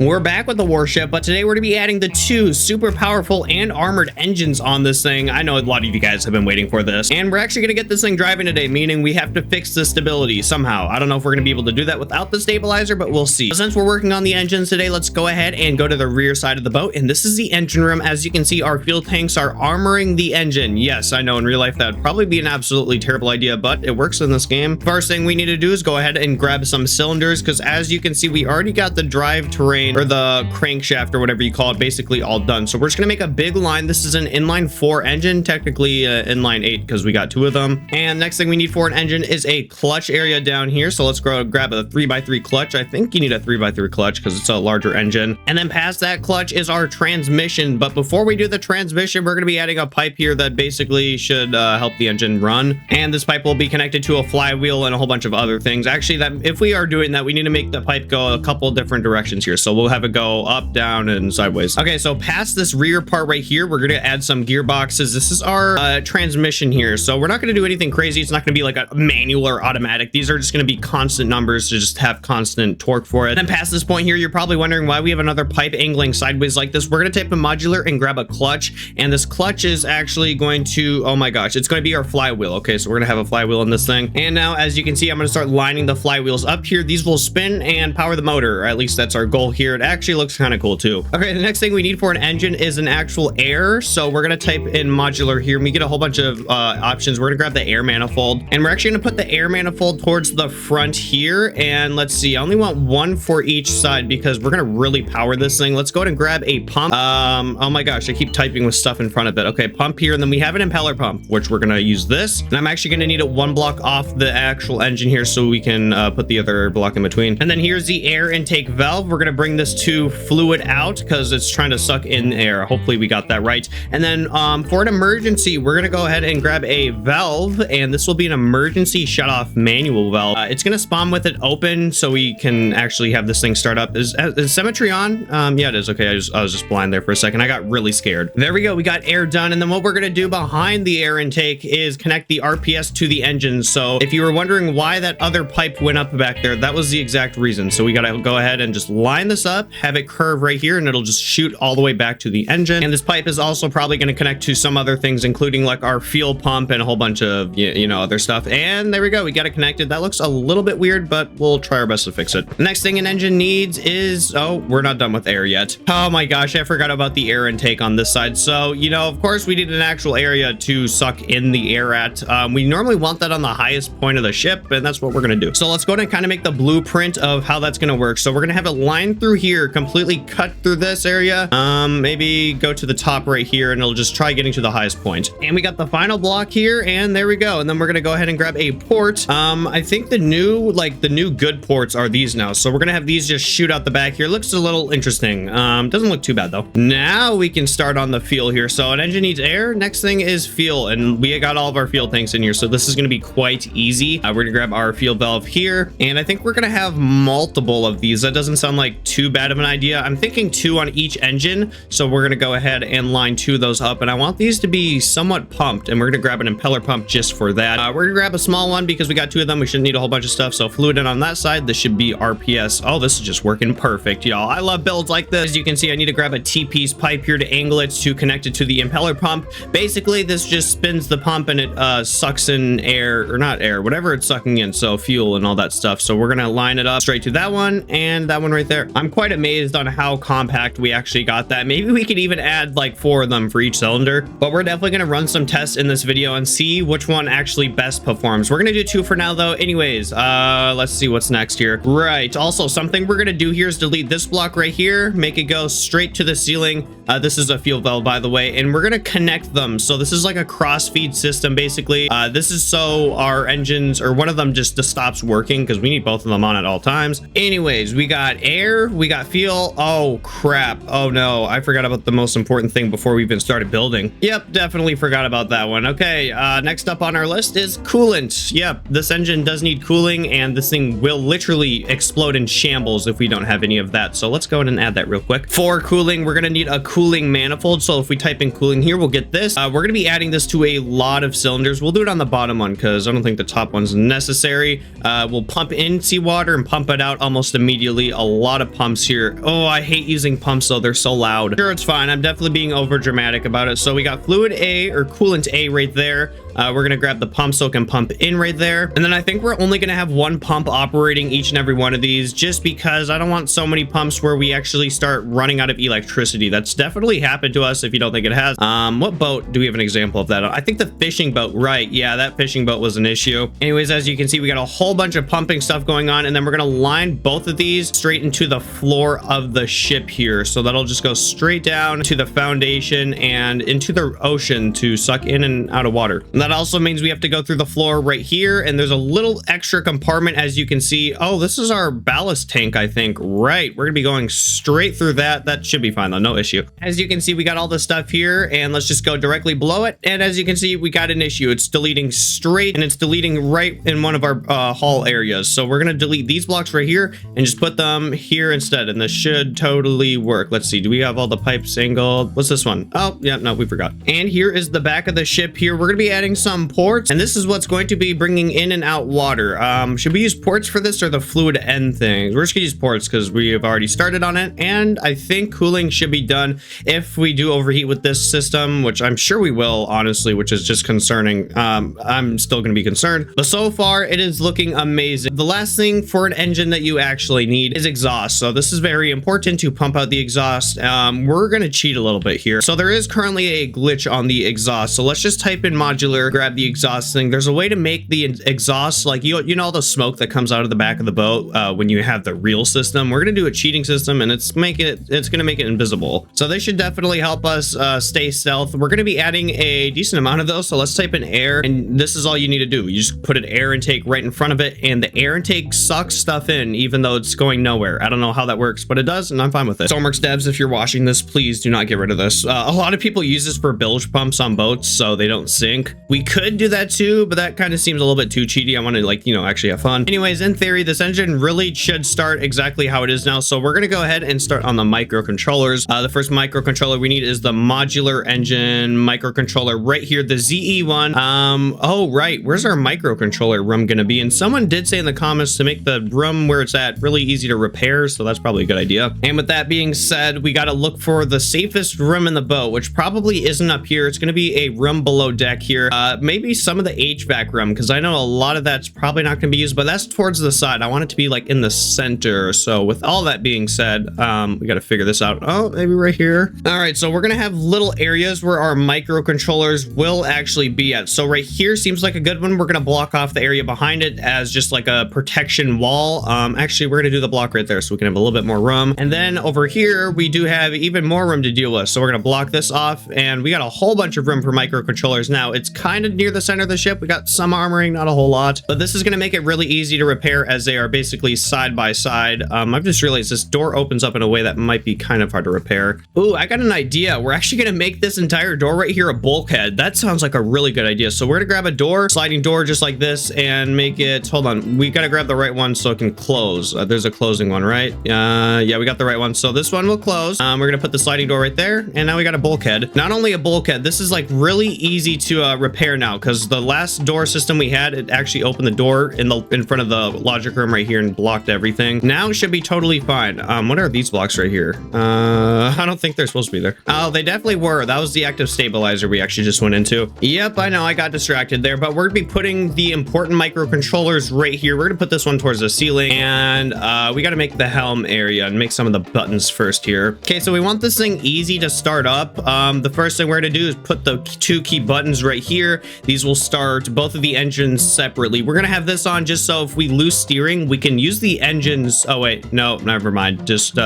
We're back with the Warship, but today we're going to be adding the two super powerful and armored engines on this thing. I know a lot of you guys have been waiting for this, and we're actually going to get this thing driving today, meaning we have to fix the stability somehow. I don't know if we're going to be able to do that without the stabilizer, but we'll see. So since we're working on the engines today, let's go ahead and go to the rear side of the boat, and this is the engine room. As you can see, our fuel tanks are armoring the engine. Yes, I know in real life that would probably be an absolutely terrible idea, but it works in this game. First thing we need to do is go ahead and grab some cylinders, because as you can see, we already got the drivetrain or the crankshaft or whatever you call it basically all done. So we're just gonna make a big line. This is an inline 4 engine, technically inline 8 because we got 2 of them. And next thing we need for an engine is a clutch area down here. So let's go grab a 3x3 clutch. I think you need a 3x3 clutch because it's a larger engine. And then past that clutch is our transmission. But before we do the transmission, we're gonna be adding a pipe here that basically should help the engine run. And this pipe will be connected to a flywheel and a whole bunch of other things. Actually, that if we are doing that, we need to make the pipe go a couple different directions here. So we'll have it go up, down, and sideways. Okay, so past this rear part right here, we're gonna add some gearboxes. This is our transmission here. So we're not gonna do anything crazy. It's not gonna be like a manual or automatic. These are just gonna be constant numbers to just have constant torque for it. And then past this point here, you're probably wondering why we have another pipe angling sideways like this. We're gonna type in modular and grab a clutch, and this clutch is actually going to, oh my gosh, it's gonna be our flywheel. Okay, so we're gonna have a flywheel in this thing. And now, as you can see, I'm gonna start lining the flywheels up here. These will spin and power the motor, or at least that's our goal here. It actually looks kind of cool too. Okay, the next thing we need for an engine is an actual air. So we're gonna type in modular here, and we get a whole bunch of options. We're gonna grab the air manifold, and we're actually gonna put the air manifold towards the front here. And let's see, I only want one for each side because we're gonna really power this thing. Let's go ahead and grab a pump. Oh my gosh, I keep typing with stuff in front of it. Okay, pump here, and then we have an impeller pump, which we're gonna use this. And I'm actually gonna need it 1 block off the actual engine here so we can put the other block in between. And then here's the air intake valve. We're gonna bring this to fluid out because it's trying to suck in air. Hopefully we got that right. And then for an emergency, we're gonna go ahead and grab a valve, and this will be an emergency shut-off manual valve. It's gonna spawn with it open so we can actually have this thing start up. Is symmetry on? Yeah, it is. Okay, I was just blind there for a second. I got really scared. There we go. We got air done. And then what we're gonna do behind the air intake is connect the RPS to the engine. So if you were wondering why that other pipe went up back there, that was the exact reason. So we gotta go ahead and just line this up, have it curve right here, and it'll just shoot all the way back to the engine. And this pipe is also probably going to connect to some other things, including like our fuel pump and a whole bunch of, you know, other stuff. And there we go. We got it connected. That looks a little bit weird, but we'll try our best to fix it. Next thing an engine needs is, oh, we're not done with air yet. Oh my gosh, I forgot about the air intake on this side. So, you know, of course we need an actual area to suck in the air at. We normally want that on the highest point of the ship, and that's what we're going to do. So let's go ahead and kind of make the blueprint of how that's going to work. So we're going to have a line through here, completely cut through this area. Maybe go to the top right here, and it'll just try getting to the highest point. And we got the final block here, and there we go. And then we're gonna go ahead and grab a port. I think the new good ports are these now. So we're gonna have these just shoot out the back here. Looks a little interesting. Doesn't look too bad though. Now we can start on the fuel here. So an engine needs air. Next thing is fuel, and we got all of our fuel tanks in here. So this is gonna be quite easy. We're gonna grab our fuel valve here, and I think we're gonna have multiple of these. That doesn't sound like too bad of an idea. I'm thinking 2 on each engine. So we're going to go ahead and line 2 of those up, and I want these to be somewhat pumped, and we're going to grab an impeller pump just for that. We're going to grab a small one because we got 2 of them. We shouldn't need a whole bunch of stuff. So fluid in on that side. This should be RPS. Oh, this is just working perfect, y'all. I love builds like this. As you can see, I need to grab a T-piece pipe here to angle it to connect it to the impeller pump. Basically, this just spins the pump, and it sucks in air, or not air, whatever it's sucking in. So fuel and all that stuff. So we're going to line it up straight to that one and that one right there. I'm quite amazed on how compact we actually got that. Maybe we could even add like 4 of them for each cylinder, but we're definitely going to run some tests in this video and see which one actually best performs. We're going to do 2 for now though. Anyways, let's see what's next here. Right. Also, something we're going to do here is delete this block right here, make it go straight to the ceiling. This is a fuel valve, by the way, and we're going to connect them. So this is like a cross feed system, basically. This is so our engines, or one of them just stops working, because we need both of them on at all times. Anyways, we got air, we got fuel. Oh crap. Oh no, I forgot about the most important thing before we even started building. Yep, definitely forgot about that one. Okay, next up on our list is coolant. Yep, this engine does need cooling, and this thing will literally explode in shambles if we don't have any of that. So let's go ahead and add that real quick. For cooling, we're going to need a cooling manifold. So if we type in cooling here, we'll get this. We're going to be adding this to a lot of cylinders. We'll do it on the bottom one because I don't think the top one's necessary. We'll pump in seawater and pump it out almost immediately. A lot of pump pumps here. Oh, I hate using pumps though. They're so loud. Sure, it's fine. I'm definitely being over dramatic about it. So we got fluid A or coolant A right there. We're going to grab the pump so it can pump in right there. And then I think we're only going to have one pump operating each and every one of these, just because I don't want so many pumps where we actually start running out of electricity. That's definitely happened to us if you don't think it has. What boat do we have an example of that? I think the fishing boat, right? Yeah, that fishing boat was an issue. Anyways, as you can see, we got a whole bunch of pumping stuff going on, and then we're going to line both of these straight into the floor of the ship here. So that'll just go straight down to the foundation and into the ocean to suck in and out of water. And that also means we have to go through the floor right here, and there's a little extra compartment, as you can see. Oh, this is our ballast tank, I think. Right, we're gonna be going straight through that. That should be fine though, no issue. As you can see, we got all the stuff here, and let's just go directly below it. And as you can see, we got an issue. It's deleting straight, and it's deleting right in one of our hull areas. So we're gonna delete these blocks right here and just put them here instead, and this should totally work. Let's see, do we have all the pipes angled? What's this one? Oh yeah, no, we forgot. And here is the back of the ship here. We're gonna be adding some ports, and this is what's going to be bringing in and out water. Should we use ports for this or the fluid end thing? We're just gonna use ports because we have already started on it, and I think cooling should be done if we do overheat with this system, which I'm sure we will, honestly, which is just concerning. I'm still gonna be concerned, but so far it is looking amazing. The last thing for an engine that you actually need is exhaust, so this is very important to pump out the exhaust. We're gonna cheat a little bit here. So there is currently a glitch on the exhaust, so let's just type in modular, grab the exhaust thing. There's a way to make the exhaust, like you know, all the smoke that comes out of the back of the boat when you have the real system. We're gonna do a cheating system, and it's gonna make it invisible. So they should definitely help us stay stealth. We're gonna be adding a decent amount of those, so let's type in air, and this is all you need to do. You just put an air intake right in front of it, and the air intake sucks stuff in even though it's going nowhere. I don't know how that works, but it does, and I'm fine with it. Stormworks devs, if you're watching this, please do not get rid of this. A lot of people use this for bilge pumps on boats so they don't sink. We could do that too, but that kind of seems a little bit too cheaty. I want to, like, you know, actually have fun. Anyways, in theory, this engine really should start exactly how it is now. So we're going to go ahead and start on the microcontrollers. The first microcontroller we need is the modular engine microcontroller right here, the ZE one. Oh, right. Where's our microcontroller room going to be? And someone did say in the comments to make the room where it's at really easy to repair. So that's probably a good idea. And with that being said, we got to look for the safest room in the boat, which probably isn't up here. It's going to be a room below deck here. Maybe some of the HVAC room, because I know a lot of that's probably not going to be used, but that's towards the side. I want it to be like in the center. So with all that being said, we got to figure this out. Oh, maybe right here. All right, so we're going to have little areas where our microcontrollers will actually be at. So right here seems like a good one. We're going to block off the area behind it as just like a protection wall. Actually, we're going to do the block right there so we can have a little bit more room. And then over here, we do have even more room to deal with. So we're going to block this off, and we got a whole bunch of room for microcontrollers. Now, it's kind of near the center of the ship. We got some armoring, not a whole lot, but this is going to make it really easy to repair as they are basically side by side. I've just realized this door opens up in a way that might be kind of hard to repair. Ooh, I got an idea. We're actually going to make this entire door right here a bulkhead. That sounds like a really good idea. So we're going to grab a door, sliding door just like this, and make it, hold on, we got to grab the right one so it can close. There's a closing one, right? Yeah, we got the right one. So this one will close. We're going to put the sliding door right there, and now we got a bulkhead. Not only a bulkhead, this is like really easy to repair now, because the last door system we had, it actually opened the door in front of the logic room right here and blocked everything. Now it should be totally fine. What are these blocks right here? I don't think they're supposed to be there. Oh, they definitely were. That was the active stabilizer we actually just went into. Yep, I know, I got distracted there, but we're gonna be putting the important microcontrollers right here. We're gonna put this one towards the ceiling, and we got to make the helm area and make some of the buttons first here. Okay, so we want this thing easy to start up. The first thing we're gonna do is put the two key buttons right here. These will start both of the engines separately. We're gonna have this on just so if we lose steering, we can use the engines. Oh wait, no, never mind. Just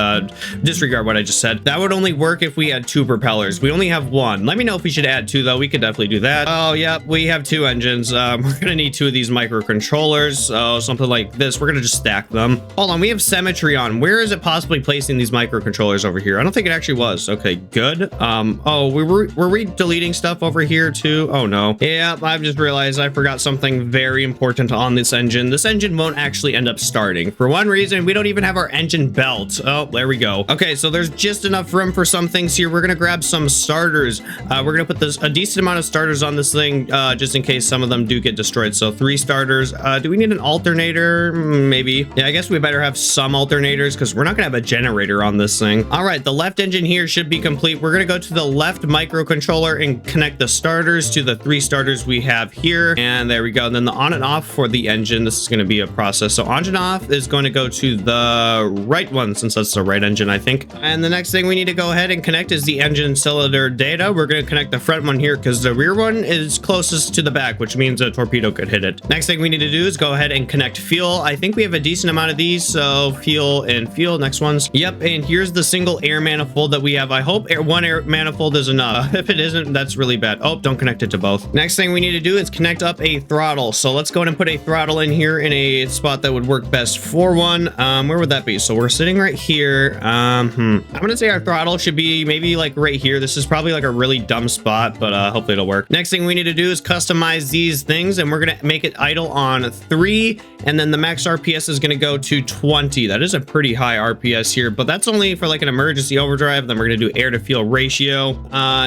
disregard what I just said. That would only work if we had two propellers. We only have one. Let me know if we should add two though. We could definitely do that. Oh yeah, we have two engines. We're gonna need two of these microcontrollers. So something like this. We're gonna just stack them. Hold on, we have symmetry on. Where is it possibly placing these microcontrollers over here? I don't think it actually was. Okay, good. Oh, were we deleting stuff over here too? Oh no. go. Yeah, I've just realized I forgot something very important on this engine. This engine won't actually end up starting. For one reason, we don't even have our engine belt. Oh, there we go. Okay, so there's just enough room for some things here. We're gonna grab some starters. We're gonna put a decent amount of starters on this thing, just in case some of them do get destroyed. So 3 starters. Do we need an alternator? Maybe. Yeah, I guess we better have some alternators because we're not gonna have a generator on this thing. All right, the left engine here should be complete. We're gonna go to the left microcontroller and connect the starters to the 3 starters we have here. And there we go. And then the on and off for the engine. This is gonna be a process. So on and off is going to go to the right one since that's the right engine, I think. And the next thing we need to go ahead and connect is the engine cylinder data. We're going to connect the front one here because the rear one is closest to the back, which means a torpedo could hit it. Next thing we need to do is go ahead and connect fuel. I think we have a decent amount of these, so fuel and fuel. Next ones. Yep, and here's the single air manifold that we have. I hope one air manifold is enough. If it isn't, that's really bad. Oh, don't connect it to both. Next thing we need to do is connect up a throttle. So let's go ahead and put a throttle in here in a spot that would work best for one. Where would that be? So we're sitting right here. I'm gonna say our throttle should be maybe like right here. This is probably like a really dumb spot, but hopefully it'll work. Next thing we need to do is customize these things, and we're gonna make it idle on 3, and then the max RPS is gonna go to 20. That is a pretty high RPS here, but that's only for like an emergency overdrive. Then we're gonna do air to fuel ratio.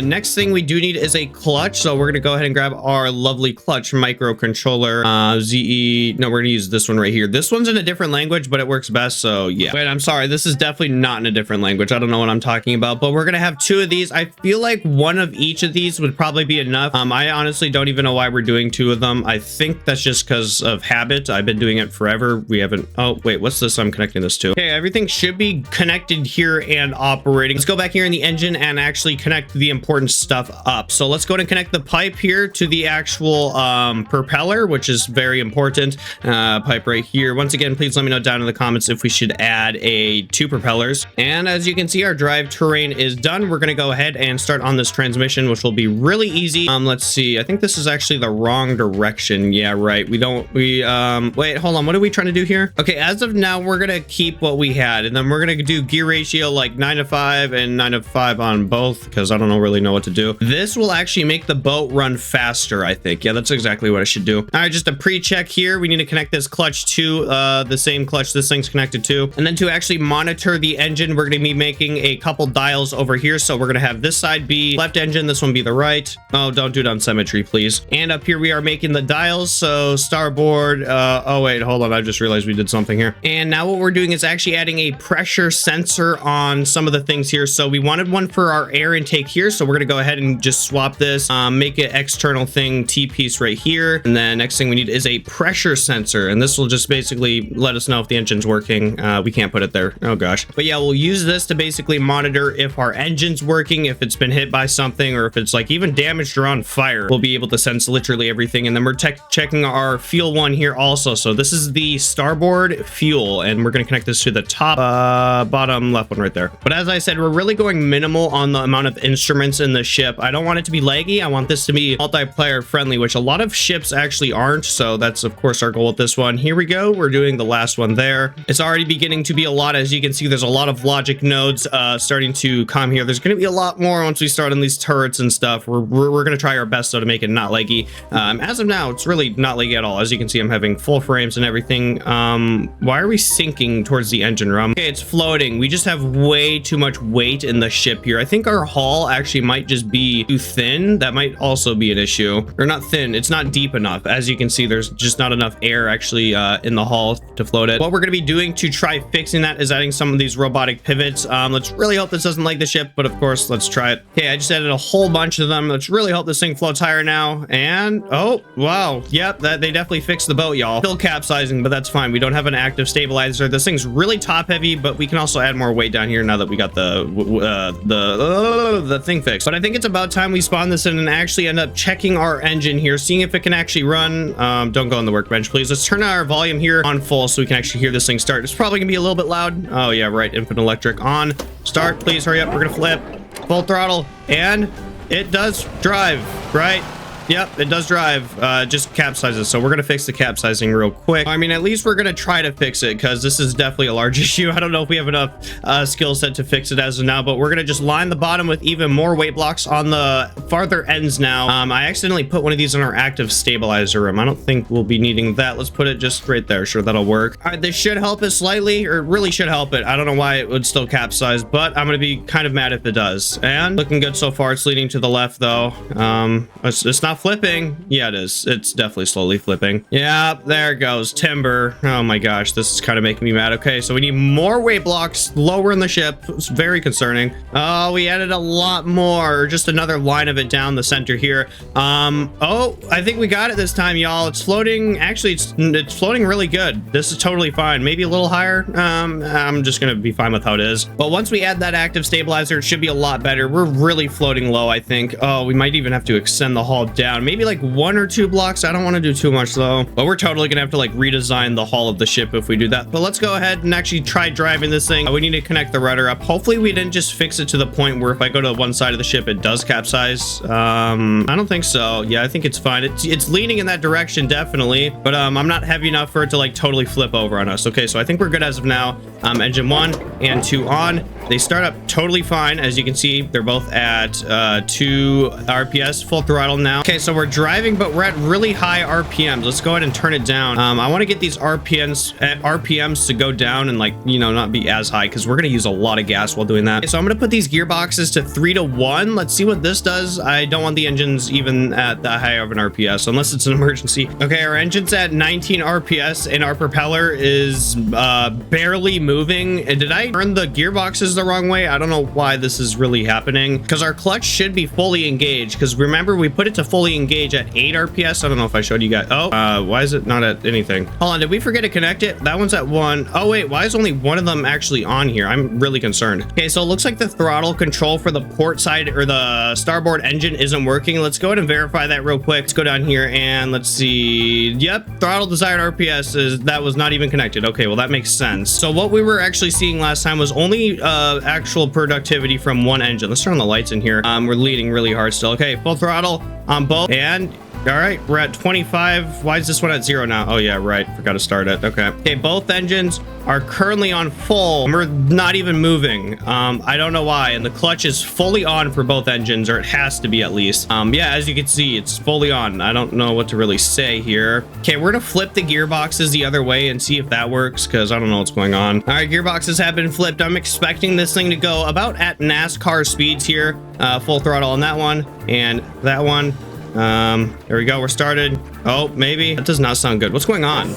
Next thing we do need is a clutch, so we're gonna go ahead and grab our lovely clutch microcontroller. ZE. No, we're gonna use this one right here. This one's in a different language, but it works best. So yeah. Wait, I'm sorry. This is definitely not in a different language. I don't know what I'm talking about, but we're gonna have 2 of these. I feel like one of each of these would probably be enough. I honestly don't even know why we're doing 2 of them. I think that's just because of habit. I've been doing it forever. We haven't. Oh wait, what's this I'm connecting this to? Okay, everything should be connected here and operating. Let's go back here in the engine and actually connect the important stuff up. So let's go ahead and connect the pipe here to the actual propeller, which is very important. Pipe right here. Once again, please let me know down in the comments if we should add 2 propellers. And as you can see, our drivetrain is done. We're going to go ahead and start on this transmission, which will be really easy. Let's see. I think this is actually the wrong direction. Yeah, right. Wait, hold on. What are we trying to do here? Okay, as of now, we're going to keep what we had, and then we're going to do gear ratio like 9:5 and 9:5 on both because I don't really know what to do. This will actually make the boat run faster, I think. Yeah, that's exactly what I should do. All right, just a pre-check here. We need to connect this clutch to the same clutch this thing's connected to. And then to actually monitor the engine, we're going to be making a couple dials over here. So we're going to have this side be left engine, this one be the right. Oh, don't do it on symmetry, please. And up here we are making the dials. So starboard. Oh wait, hold on. I just realized we did something here. And now what we're doing is actually adding a pressure sensor on some of the things here. So we wanted one for our air intake here. So we're going to go ahead and just swap this, make it external thing T-piece right here. And then next thing we need is a pressure sensor. And this will just basically let us know if the engine's working. We can't put it there. Oh gosh. But yeah, we'll use this to basically monitor if our engine's working, if it's been hit by something, or if it's like even damaged or on fire. We'll be able to sense literally everything. And then we're checking our fuel one here also. So this is the starboard fuel, and we're going to connect this to the top bottom left one right there. But as I said, we're really going minimal on the amount of instruments in the ship. I don't want it to be laggy. I want this to be multiplayer friendly, which a lot of ships actually aren't. So that's of course our goal with this one. Here we go. We're doing the last one there. It's already beginning to be a lot. As you can see, there's a lot of logic nodes starting to come here. There's going to be a lot more once we start on these turrets and stuff. We're going to try our best though to make it not laggy. As of now, it's really not laggy at all. As you can see, I'm having full frames and everything. Why are we sinking towards the engine room? Okay, it's floating. We just have way too much weight in the ship here. I think our hull actually might just be too thin. That might also be an issue. Or not thin, it's not deep enough. As you can see, there's just not enough air actually in the hull to float it. What we're going to be doing to try fixing that is adding some of these robotic pivots. Let's really hope this doesn't lag the ship, but of course, let's try it. Okay, I just added a whole bunch of them. Let's really hope this thing floats higher now. And oh, wow. Yep, they definitely fixed the boat, y'all. Still capsizing, but that's fine. We don't have an active stabilizer. This thing's really top heavy, but we can also add more weight down here now that we got the thing fixed. But I think it's about time we spawn this in and actually end up checking our engine here, seeing if it can actually run. Don't go on the workbench, please. Let's turn our volume here on full so we can actually hear this thing start. It's probably gonna be a little bit loud. Oh yeah, right. Infinite electric on. Start, please hurry up. We're gonna flip. Full throttle. And it does drive, right? Yep, it does drive, just capsizes. So we're gonna fix the capsizing real quick. I mean, at least we're gonna try to fix it because this is definitely a large issue. I don't know if we have enough skill set to fix it as of now, but we're gonna just line the bottom with even more weight blocks on the farther ends now. I accidentally put one of these in our active stabilizer room. I don't think we'll be needing that. Let's put it just right there. Sure, that'll work. All right, this should help us slightly, or really should help it. I don't know why it would still capsize, but I'm gonna be kind of mad if it does. And looking good so far. It's leaning to the left though. It's not flipping. Yeah, it is. It's definitely slowly flipping. Yeah, there it goes. Timber. Oh my gosh, this is kind of making me mad. Okay, so we need more weight blocks lower in the ship. It's very concerning. Oh, we added a lot more. Just another line of it down the center here. Oh, I think we got it this time, y'all. It's floating. Actually, it's floating really good. This is totally fine. Maybe a little higher. I'm just gonna be fine with how it is. But once we add that active stabilizer, it should be a lot better. We're really floating low, I think. Oh, we might even have to extend the hull down. Maybe like 1 or 2 blocks. I don't want to do too much though. But we're totally gonna have to like redesign the hull of the ship if we do that. But let's go ahead and actually try driving this thing. We need to connect the rudder up. Hopefully we didn't just fix it to the point where if I go to one side of the ship, it does capsize. I don't think so. Yeah, I think it's fine. It's leaning in that direction, definitely. But I'm not heavy enough for it to like totally flip over on us. Okay, so I think we're good as of now. Engine 1 and 2 on. They start up totally fine. As you can see, they're both at 2 RPS, full throttle now. Okay, so we're driving, but we're at really high RPMs. Let's go ahead and turn it down. I want to get these RPMs to go down and like, you know, not be as high because we're going to use a lot of gas while doing that. Okay, so I'm going to put these gearboxes to 3 to 1. Let's see what this does. I don't want the engines even at that high of an RPS unless it's an emergency. Okay, our engine's at 19 RPS and our propeller is barely moving. And did I turn the gearboxes the wrong way? I don't know why this is really happening because our clutch should be fully engaged because remember we put it to fully engage at 8 RPS. I don't know if I showed you guys. Oh, why is it not at anything? Hold on, did we forget to connect it? That one's at 1. Oh wait, why is only one of them actually on here? I'm really concerned. Okay, so it looks like the throttle control for the port side or the starboard engine isn't working. Let's go ahead and verify that real quick. Let's go down here and let's see. Yep, throttle desired RPS is that was not even connected. Okay, well that makes sense. So what we were actually seeing last time was only actual productivity from one engine. Let's turn on the lights in here. We're leading really hard still. Okay, full throttle on both. And all right, we're at 25. Why is this one at 0 now? Oh yeah, right, forgot to start it. Okay, both engines are currently on full. We're not even moving. I don't know why. And the clutch is fully on for both engines, or it has to be at least. Yeah, as you can see, it's fully on. I don't know what to really say here. Okay, we're gonna flip the gearboxes the other way and see if that works, because I don't know what's going on. All right, gearboxes have been flipped. I'm expecting this thing to go about at NASCAR speeds here. Full throttle on that one and that one. There we go, we're started. Oh, maybe that does not sound good. What's going on?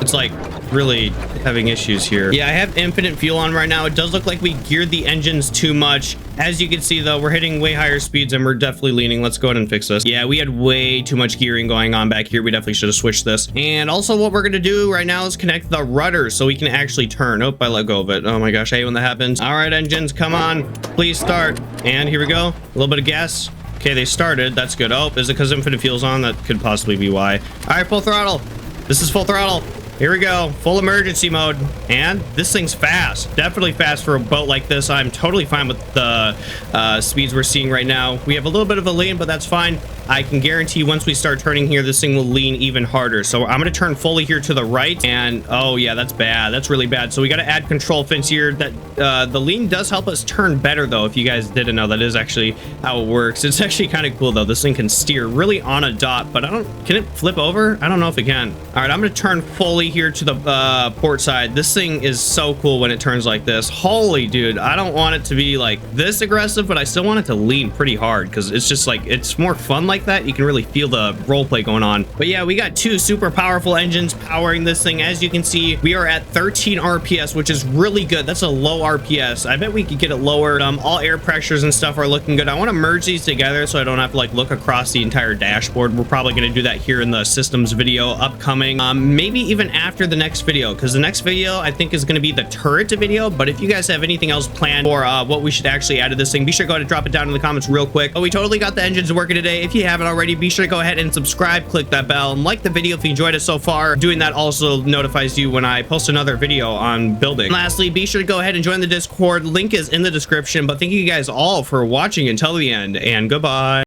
It's like really having issues here. Yeah, I have infinite fuel on right now. It does look like we geared the engines too much. As you can see though, we're hitting way higher speeds and we're definitely leaning. Let's go ahead and fix this. Yeah, we had way too much gearing going on back here. We definitely should have switched this. And also what we're gonna do right now is connect the rudder so we can actually turn. Oh, I let go of it. Oh my gosh, I hate when that happens. All right, engines, come on, please start. And here we go, a little bit of gas. Okay, they started. That's good. Oh, is it because infinite fuel's on? That could possibly be why. All right, full throttle. This is full throttle. Here we go. Full emergency mode. And this thing's fast. Definitely fast for a boat like this. I'm totally fine with the speeds we're seeing right now. We have a little bit of a lean, but that's fine. I can guarantee once we start turning here, this thing will lean even harder. So I'm going to turn fully here to the right. And oh yeah, that's bad. That's really bad. So we got to add control fins here. That the lean does help us turn better though. If you guys didn't know, that is actually how it works. It's actually kind of cool though. This thing can steer really on a dot, but can it flip over? I don't know if it can. All right, I'm going to turn fully here to the port side. This thing is so cool when it turns like this. Holy dude, I don't want it to be like this aggressive, but I still want it to lean pretty hard because it's just like, it's more fun like that. You can really feel the role play going on. But yeah, we got 2 super powerful engines powering this thing. As you can see, we are at 13 RPS, which is really good. That's a low RPS. I bet we could get it lowered. All air pressures and stuff are looking good. I want to merge these together so I don't have to like look across the entire dashboard. We're probably going to do that here in the systems video upcoming. Maybe even after the next video, because the next video I think is going to be the turret video. But if you guys have anything else planned for what we should actually add to this thing, be sure to go ahead and drop it down in the comments real quick. But we totally got the engines working today. If you haven't already, be sure to go ahead and subscribe, click that bell, and like the video if you enjoyed it so far. Doing that also notifies you when I post another video on building. And lastly, be sure to go ahead and join the Discord. Link is in the description. But thank you guys all for watching until the end, and goodbye.